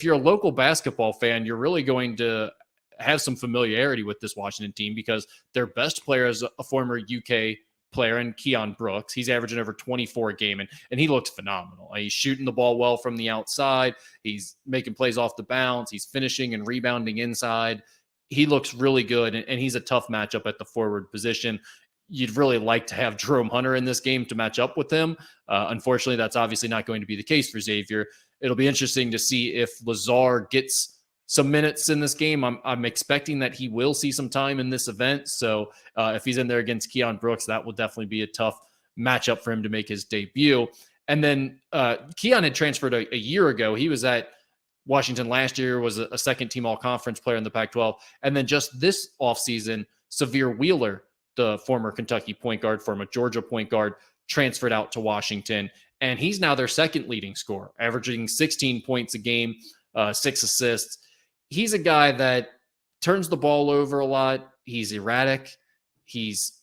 if you're a local basketball fan, you're really going to have some familiarity with this Washington team because their best player is a former UK player in Keon Brooks. He's averaging over 24 a game, and he looks phenomenal. He's shooting the ball well from the outside. He's making plays off the bounce. He's finishing and rebounding inside. He looks really good, and he's a tough matchup at the forward position. You'd really like to have Jerome Hunter in this game to match up with him. Unfortunately, that's obviously not going to be the case for Xavier. It'll be interesting to see if Lazar gets some minutes in this game. I'm expecting that he will see some time in this event. So if he's in there against Keon Brooks, that will definitely be a tough matchup for him to make his debut. And then Keon had transferred a year ago. He was at Washington last year, was a second-team all-conference player in the Pac-12. And then just this offseason, Xavier Wheeler, the former Kentucky point guard, former Georgia point guard, transferred out to Washington. And he's now their second leading scorer, averaging 16 points a game, 6 assists. He's a guy that turns the ball over a lot. He's erratic. He's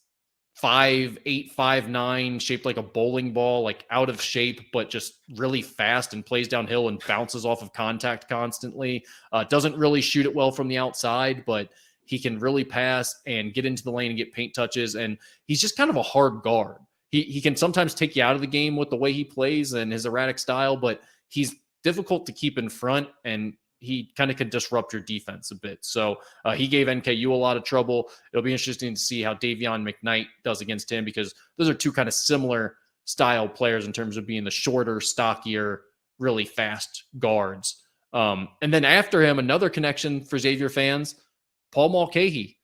5'8", 5'9", shaped like a bowling ball, like out of shape, but just really fast and plays downhill and bounces off of contact constantly. Doesn't really shoot it well from the outside, but he can really pass and get into the lane and get paint touches. And he's just kind of a hard guard. He can sometimes take you out of the game with the way he plays and his erratic style, but he's difficult to keep in front, and he kind of can disrupt your defense a bit. So he gave NKU a lot of trouble. It'll be interesting to see how Davion McKnight does against him, because those are two kind of similar style players in terms of being the shorter, stockier, really fast guards. And then after him, another connection for Xavier fans, Paul Mulcahy,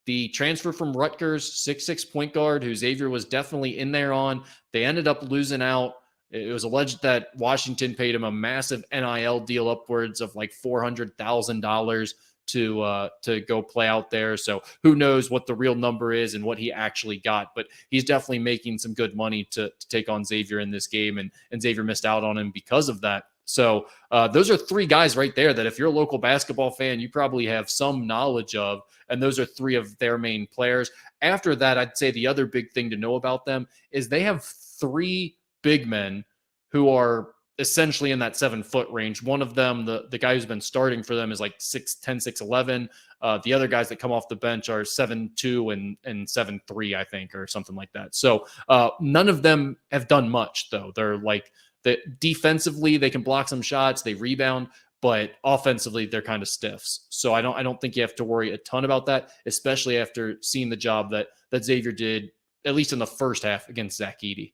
the transfer from Rutgers, 6'6" point guard who Xavier was definitely in there on. They ended up losing out. It was alleged that Washington paid him a massive NIL deal, upwards of like $400,000 to go play out there. So who knows what the real number is and what he actually got, but he's definitely making some good money to take on Xavier in this game, and Xavier missed out on him because of that. So those are three guys right there that if you're a local basketball fan, you probably have some knowledge of, and those are three of their main players. After that, I'd say the other big thing to know about them is they have three big men who are essentially in that 7-foot range. One of them, the guy who's been starting for them, is like 6'10", 6'11". The other guys that come off the bench are 7'2" and 7'3", I think, or something like that. So none of them have done much, though. They're like, defensively, they can block some shots, they rebound, but offensively, they're kind of stiffs. So I don't think you have to worry a ton about that, especially after seeing the job that Xavier did, at least in the first half, against Zach Edey.